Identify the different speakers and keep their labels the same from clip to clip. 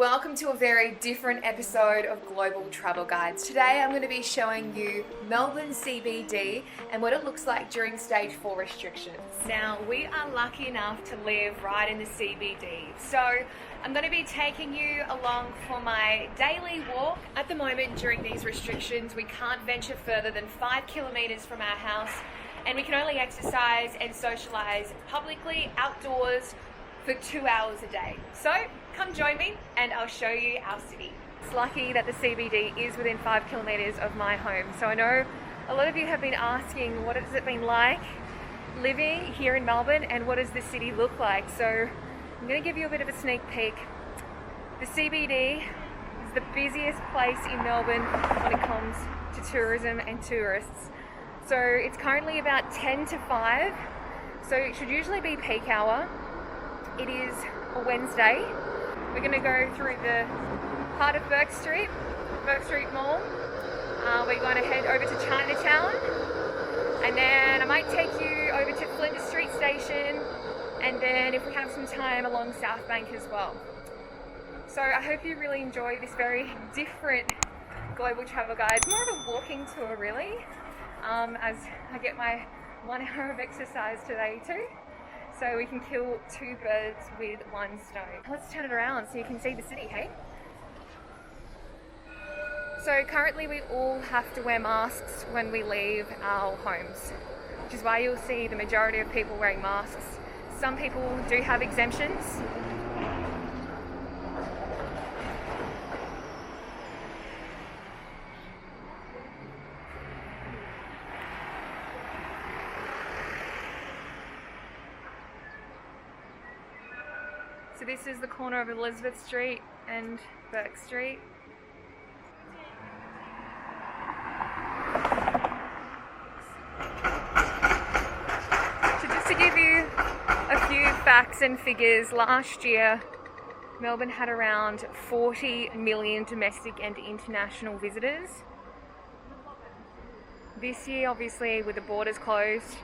Speaker 1: welcome to a very different episode of Global Travel Guides. Today I'm going to be showing you Melbourne CBD and what it looks like during stage 4 restrictions. Now, we are lucky enough to live right in the CBD, so I'm going to be taking you along for my daily walk. At the moment, during these restrictions, we can't venture further than 5 kilometres from our house, and we can only exercise and socialise publicly outdoors for 2 hours a day. So come join me and I'll show you our city. It's lucky that the CBD is within 5 kilometres of my home. So I know a lot of you have been asking, what has it been like living here in Melbourne and what does the city look like? So I'm going to give you a bit of a sneak peek. The CBD is the busiest place in Melbourne when it comes to tourism and tourists. So it's currently about 10 to 5, so it should usually be peak hour. It is a Wednesday. We're going to go through the heart of Bourke Street Mall. We're going to head over to Chinatown, and then I might take you over to Flinders Street Station, and then if we have some time along South Bank as well. So I hope you really enjoy this very different global travel guide. It's more of a walking tour really, as I get my 1 hour of exercise today too. So we can kill 2 birds with 1 stone. Let's turn it around so you can see the city, hey? So currently we all have to wear masks when we leave our homes, which is why you'll see the majority of people wearing masks. Some people do have exemptions. So this is the corner of Elizabeth Street and Bourke Street. So just to give you a few facts and figures, last year Melbourne had around 40 million domestic and international visitors. This year, obviously, with the borders closed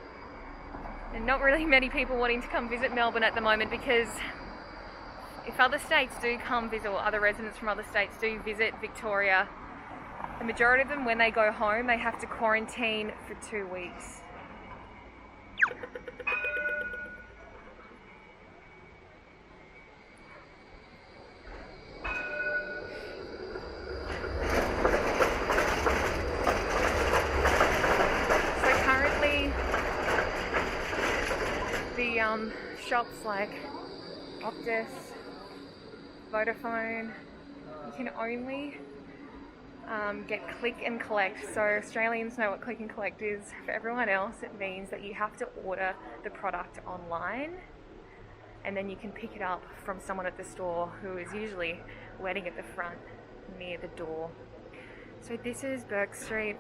Speaker 1: and not really many people wanting to come visit Melbourne at the moment, because if other states do come visit, or other residents from other states do visit Victoria, the majority of them, when they go home, they have to quarantine for 2 weeks. So currently, the shops like Optus, Vodafone, you can only get click and collect. So Australians know what click and collect is. For everyone else, it means that you have to order the product online and then you can pick it up from someone at the store who is usually waiting at the front near the door. So this is Bourke Street.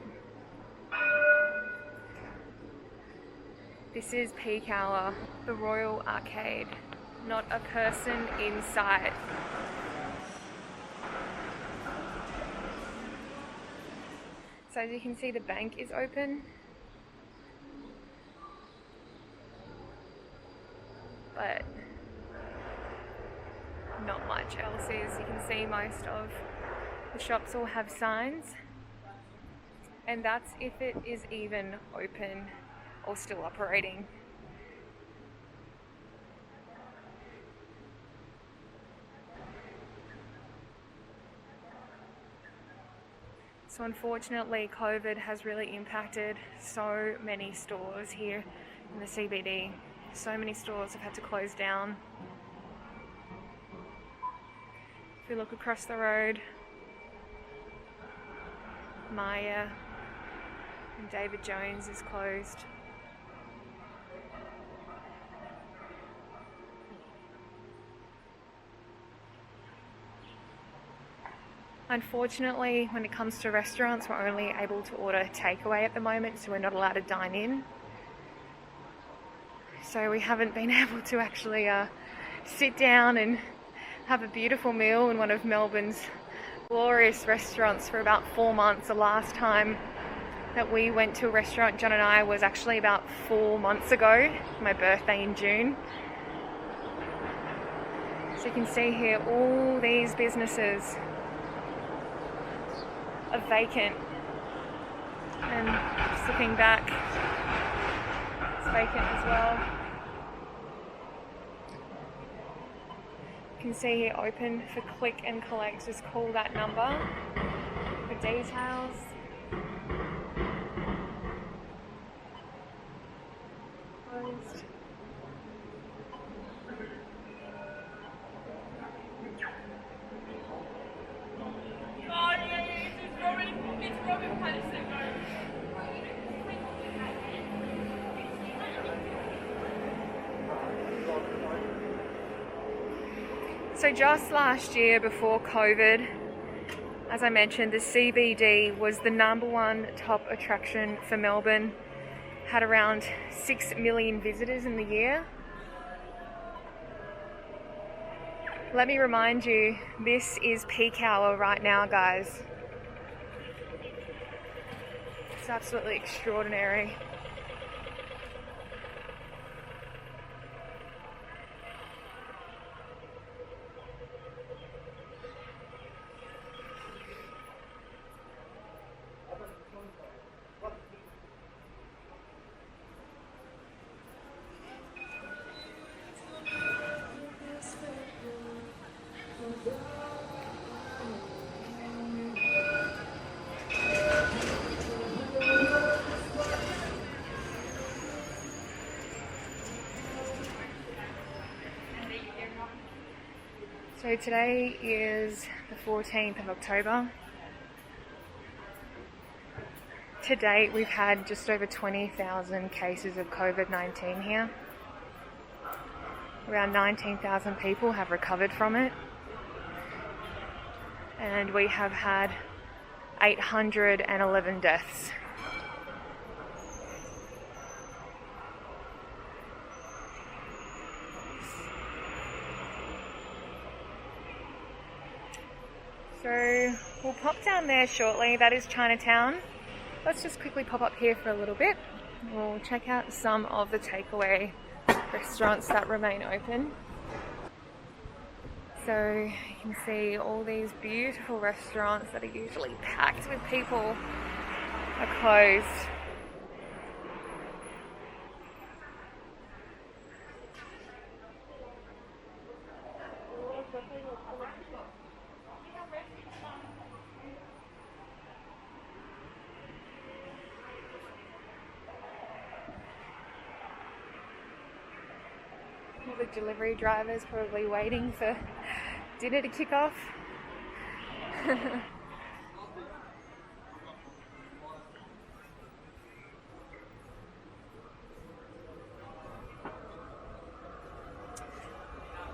Speaker 1: This is peak hour, the Royal Arcade. Not a person in sight. So as you can see, the bank is open, but not much else is. You can see most of the shops all have signs, and that's if it is even open or still operating. So unfortunately, COVID has really impacted so many stores here in the CBD. So many stores have had to close down. If we look across the road, Maya and David Jones is closed. Unfortunately, when it comes to restaurants, we're only able to order takeaway at the moment, so we're not allowed to dine in. So we haven't been able to actually sit down and have a beautiful meal in one of Melbourne's glorious restaurants for about 4 months. The last time that we went to a restaurant, John and I, was actually about 4 months ago, my birthday in June. So you can see here all these businesses are vacant, and just looking back, it's vacant as well. You can see here open for click and collect. Just call that number for details. Closed. So just last year, before COVID, as I mentioned, the CBD was the #1 top attraction for Melbourne. Had around 6 million visitors in the year. Let me remind you, this is peak hour right now, guys. It's absolutely extraordinary. So today is the 14th of October. To date, we've had just over 20,000 cases of COVID-19 here. Around 19,000 people have recovered from it. And we have had 811 deaths. So we'll pop down there shortly. That is Chinatown. Let's just quickly pop up here for a little bit. We'll check out some of the takeaway restaurants that remain open. So you can see all these beautiful restaurants that are usually packed with people are closed. The delivery drivers probably waiting for dinner to kick off.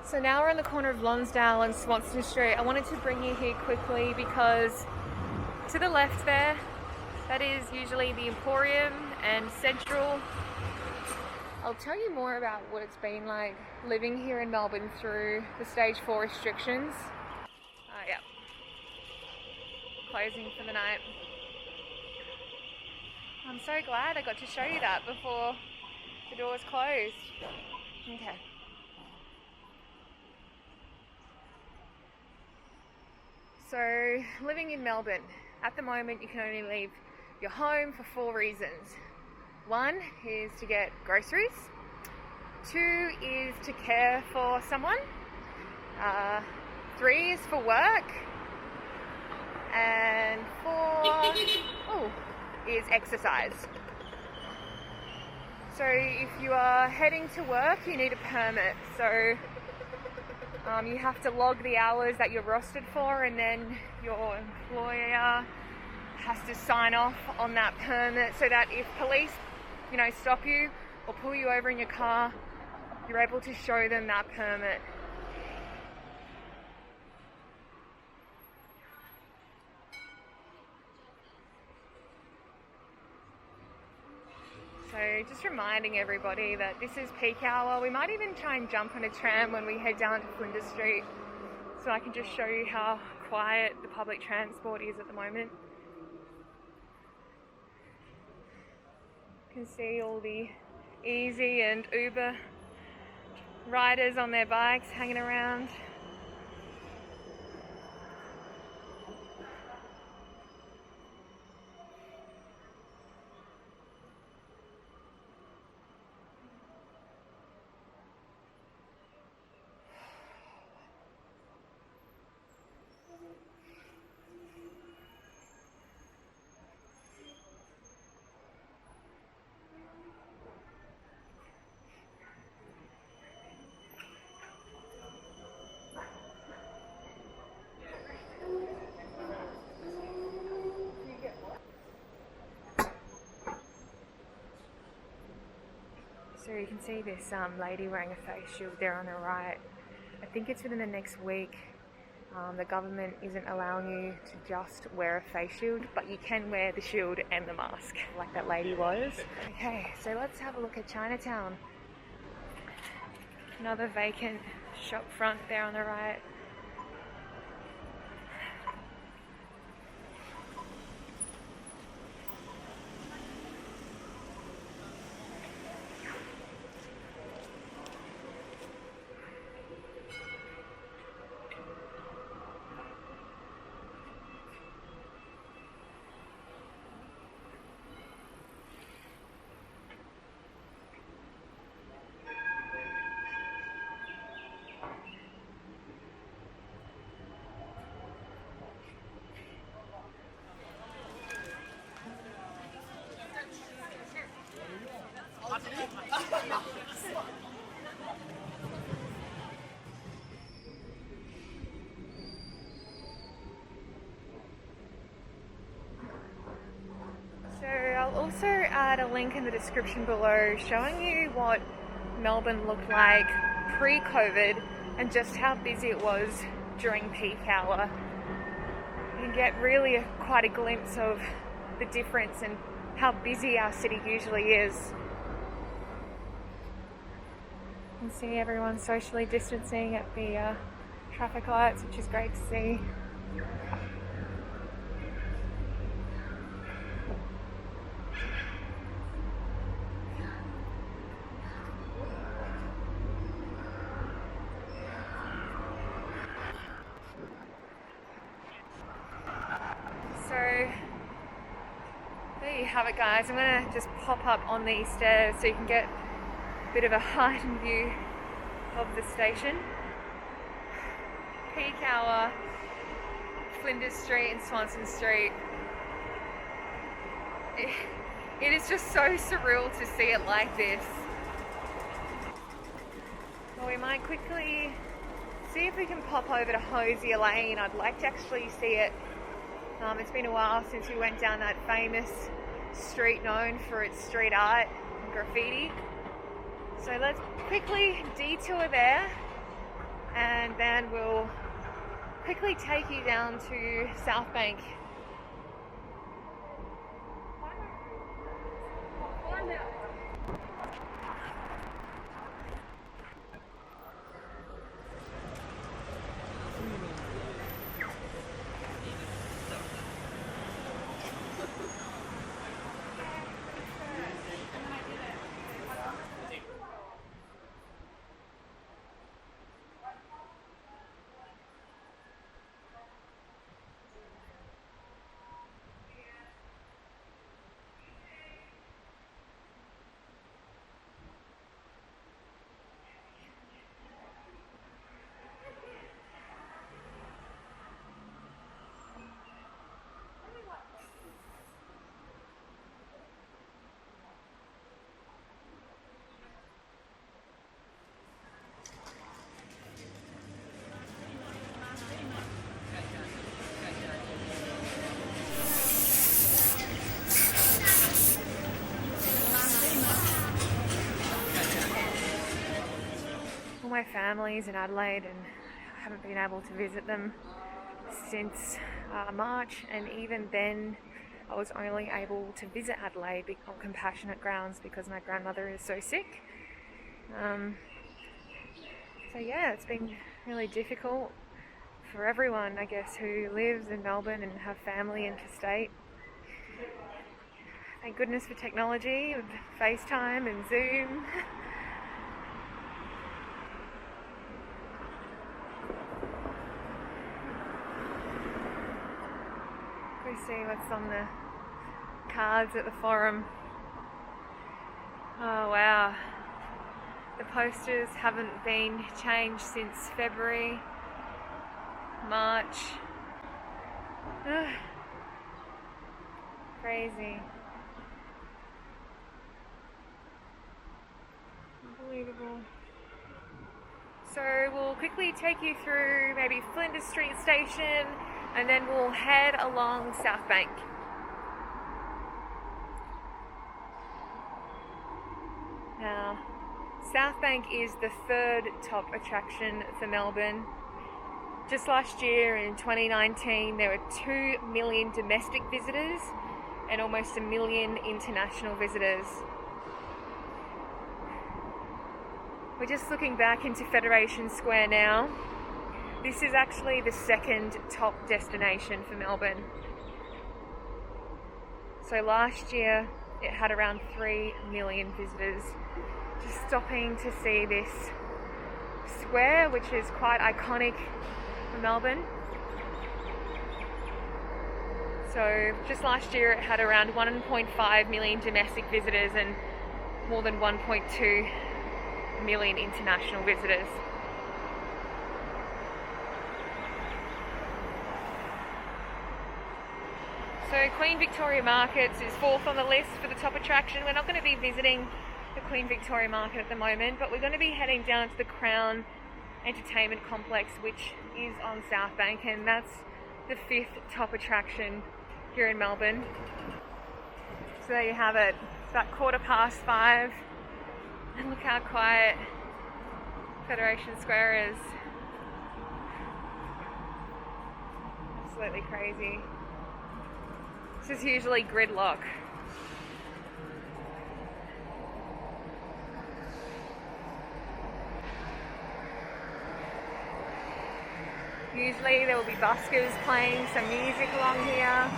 Speaker 1: So now we're on the corner of Lonsdale and Swanston Street. I wanted to bring you here quickly because to the left there, that is usually the Emporium and Central. I'll tell you more about what it's been like living here in Melbourne through the stage 4 restrictions. Yeah, closing for the night. I'm so glad I got to show you that before the doors closed. Okay. So, living in Melbourne, at the moment you can only leave your home for 4 reasons. 1 is to get groceries. 2 is to care for someone. 3 is for work. And 4 is exercise. So if you are heading to work, you need a permit. So you have to log the hours that you're rostered for, and then your employer has to sign off on that permit so that if police stop you or pull you over in your car, you're able to show them that permit. So just reminding everybody that this is peak hour. We might even try and jump on a tram when we head down to Flinders Street, so I can just show you how quiet the public transport is at the moment. You can see all the Easy and Uber riders on their bikes hanging around. you can see this lady wearing a face shield there on the right. I think it's within the next week. The government isn't allowing you to just wear a face shield, but you can wear the shield and the mask like that lady was. Okay, so let's have a look at Chinatown. Another vacant shop front there on the right. So I'll also add a link in the description below showing you what Melbourne looked like pre-COVID and just how busy it was during peak hour. You can get really quite a glimpse of the difference and how busy our city usually is. You can see everyone socially distancing at the traffic lights, which is great to see. So there you have it, guys. I'm going to just pop up on these stairs so you can get a bit of a heightened view of the station. Peak hour, Flinders Street and Swanston Street. It is just so surreal to see it like this. Well, we might quickly see if we can pop over to Hosier Lane. I'd like to actually see it. It's been a while since we went down that famous street known for its street art and graffiti. So let's quickly detour there and then we'll quickly take you down to South Bank. My family's in Adelaide and I haven't been able to visit them since March, and even then I was only able to visit Adelaide on compassionate grounds because my grandmother is so sick. So yeah, it's been really difficult for everyone, I guess, who lives in Melbourne and have family interstate. Thank goodness for technology with FaceTime and Zoom. We see what's on the cards at the forum. Oh wow, the posters haven't been changed since February, March. Ugh. Crazy. Unbelievable. So we'll quickly take you through maybe Flinders Street Station and then we'll head along South Bank. Now, South Bank is the third top attraction for Melbourne. Just last year in 2019 there were 2 million domestic visitors and almost 1 million international visitors. We're just looking back into Federation Square now. This is actually the second top destination for Melbourne. So last year it had around 3 million visitors just stopping to see this square, which is quite iconic for Melbourne. So just last year it had around 1.5 million domestic visitors and more than 1.2 million international visitors. So Queen Victoria Markets is fourth on the list for the top attraction. We're not going to be visiting the Queen Victoria Market at the moment, but we're going to be heading down to the Crown Entertainment Complex, which is on South Bank, and that's the 5th top attraction here in Melbourne. So there you have it. It's about 5:15, and look how quiet Federation Square is. Absolutely crazy. This is usually gridlock. Usually there will be buskers playing some music along here.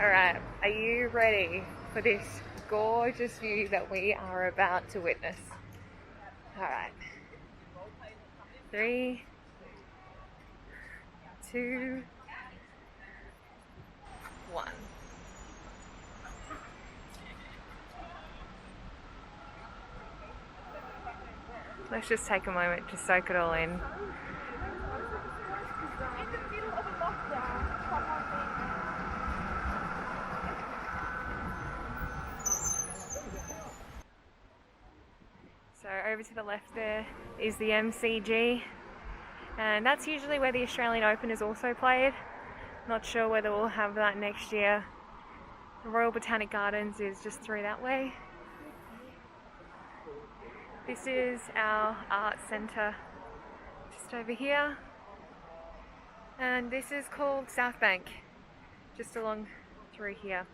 Speaker 1: Alright, are you ready for this gorgeous view that we are about to witness? Alright. 3, 2, 1. Let's just take a moment to soak it all in. So over to the left there is the MCG, and that's usually where the Australian Open is also played. Not sure whether we'll have that next year. The Royal Botanic Gardens is just through that way. This is our art centre just over here, and this is called South Bank, just along through here.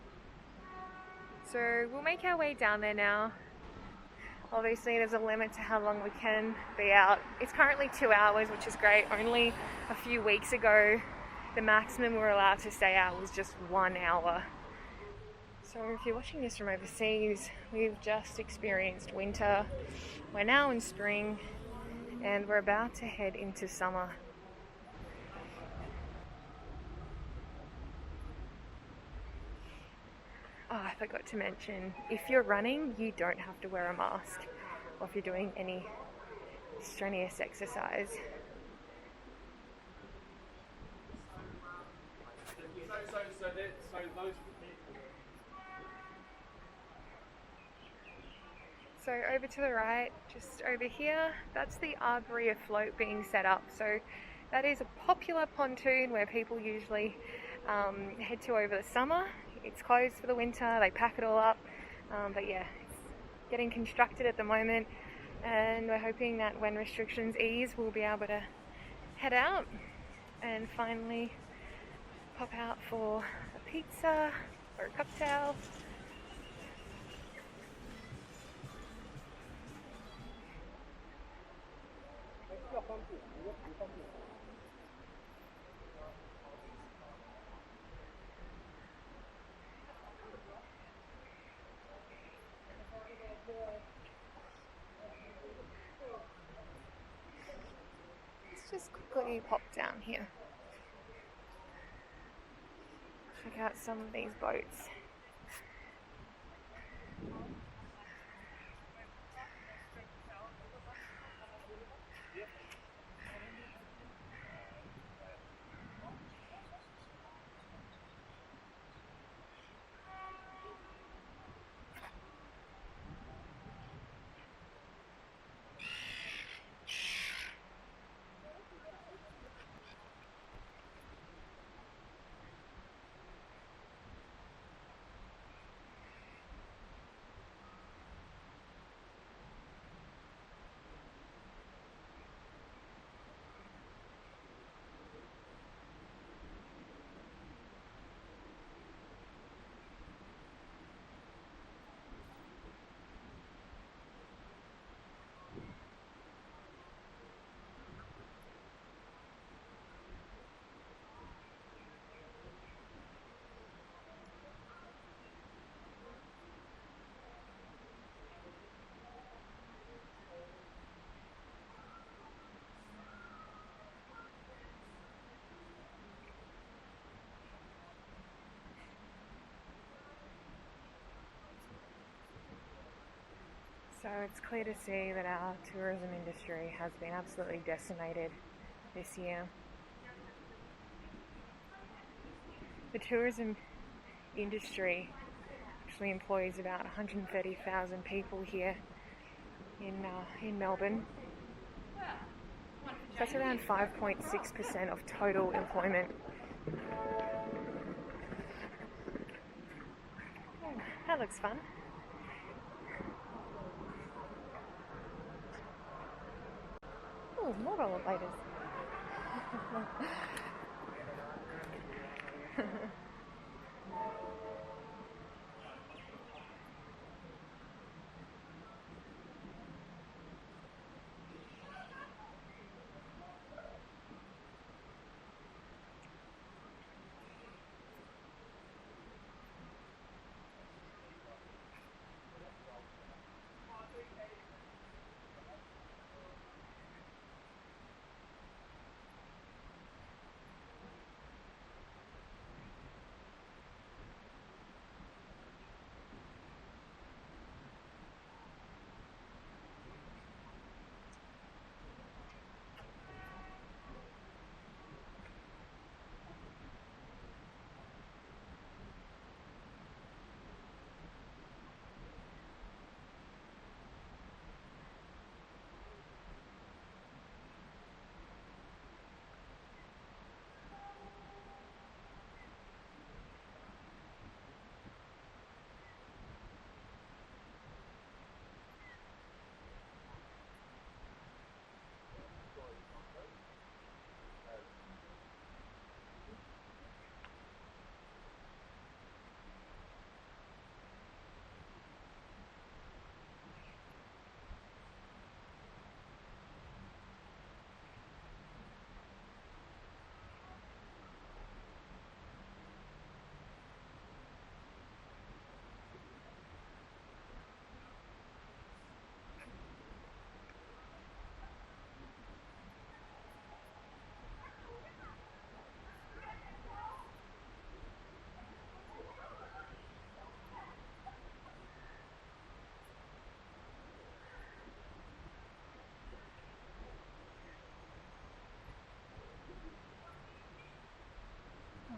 Speaker 1: So we'll make our way down there now. Obviously there's a limit to how long we can be out. It's currently 2 hours, which is great. Only a few weeks ago the maximum we're allowed to stay out was just 1 hour. So if you're watching this from overseas, we've just experienced winter. We're now in spring and we're about to head into summer. Oh, I forgot to mention, if you're running, you don't have to wear a mask, or if you're doing any strenuous exercise. So over to the right, just over here, that's the Arboria float being set up. So that is a popular pontoon where people usually head to over the summer. It's closed for the winter, they pack it all up, but yeah, it's getting constructed at the moment, and we're hoping that when restrictions ease we'll be able to head out and finally pop out for a pizza or a cocktail. Let's just quickly pop down here. Check out some of these boats. So it's clear to see that our tourism industry has been absolutely decimated this year. The tourism industry actually employs about 130,000 people here in Melbourne. That's around 5.6% of total employment. Oh, that looks fun. Oh, more rollerbladers.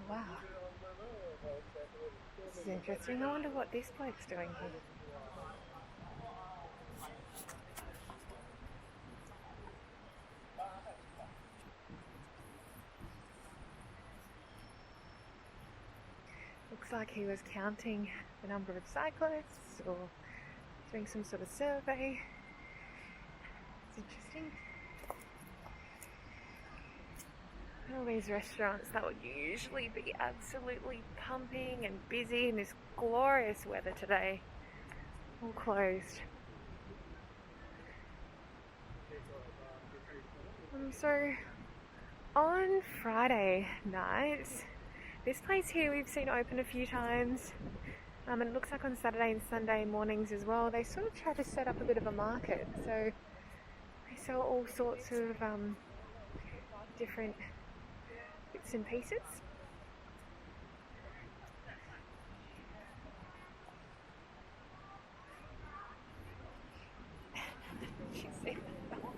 Speaker 1: Wow. This is interesting. I wonder what this bloke's doing here. Looks like he was counting the number of cyclists or doing some sort of survey. It's interesting. All these restaurants that would usually be absolutely pumping and busy in this glorious weather today, all closed. So on Friday nights, this place here we've seen open a few times, and it looks like on Saturday and Sunday mornings as well, they sort of try to set up a bit of a market. So they sell all sorts of different bits and pieces. You see that dog?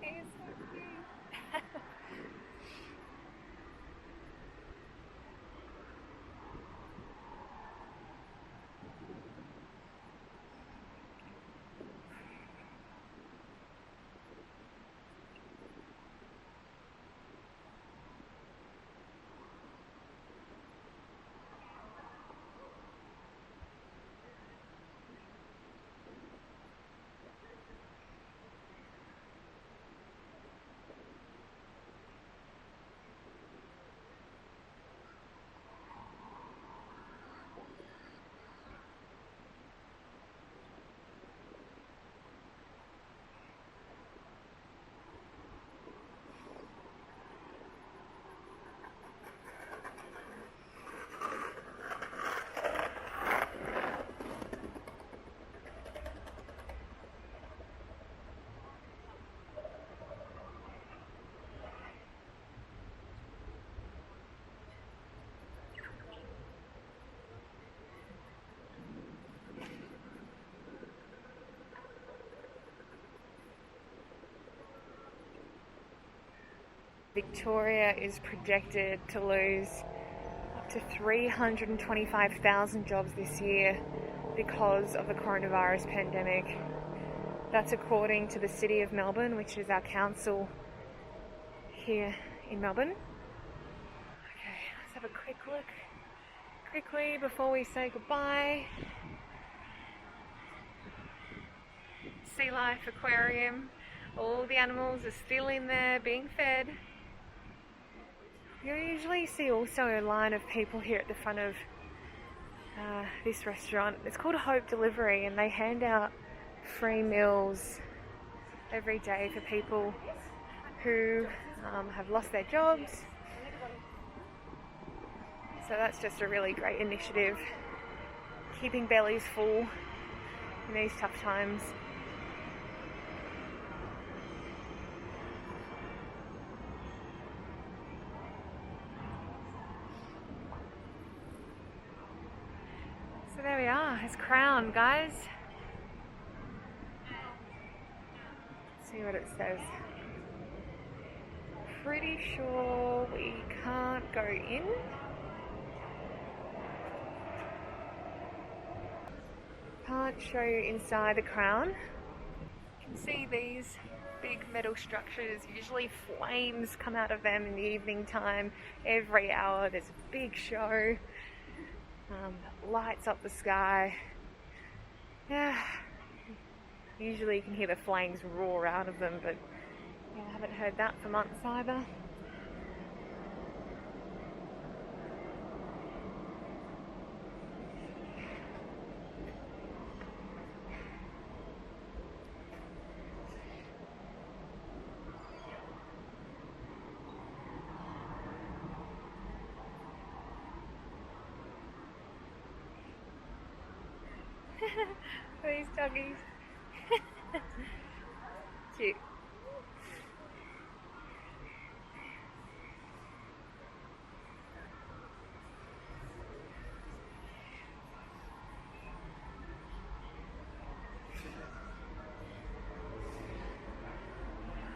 Speaker 1: He is so cute. Victoria is projected to lose up to 325,000 jobs this year because of the coronavirus pandemic. That's according to the City of Melbourne, which is our council here in Melbourne. Okay, let's have a quick look quickly before we say goodbye. Sea Life Aquarium. All the animals are still in there being fed. You usually see also a line of people here at the front of this restaurant. It's called Hope Delivery, and they hand out free meals every day for people who have lost their jobs. So that's just a really great initiative, keeping bellies full in these tough times. So there we are, it's Crown, guys. Let's see what it says. Pretty sure we can't go in. Can't show you inside the Crown. You can see these big metal structures. Usually flames come out of them in the evening time. Every hour there's a big show. Lights up the sky. Yeah. Usually you can hear the flames roar out of them, but yeah, I haven't heard that for months either. These doggies. Cute.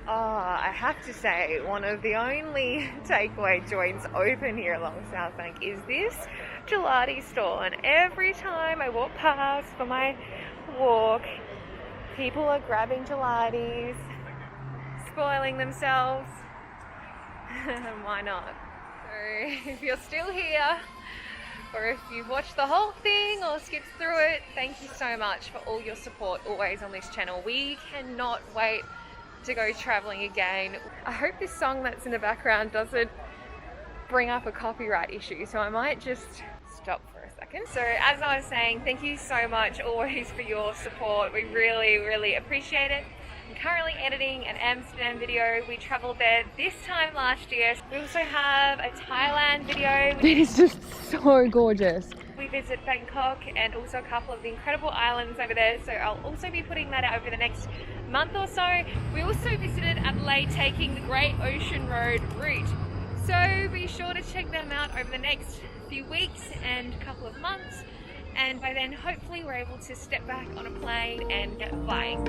Speaker 1: I have to say, one of the only takeaway joints open here along South Bank is this gelati store, and every time I walk past for my walk, people are grabbing gelatis, spoiling themselves. Why not? So if you're still here, or if you've watched the whole thing or skipped through it, thank you so much for all your support always on this channel. We cannot wait to go traveling again. I hope this song that's in the background doesn't bring up a copyright issue, so I might just stop for a second. So as I was saying, thank you so much always for your support. We really appreciate it. I'm currently editing an Amsterdam video. We travelled there this time last year. We also have a Thailand video. It is just so gorgeous. We visit Bangkok and also a couple of the incredible islands over there, so I'll also be putting that out over the next month or so. We also visited Adelaide taking the Great Ocean Road route, so be sure to check them out over the next few weeks and couple of months, and by then hopefully we're able to step back on a plane and get flying.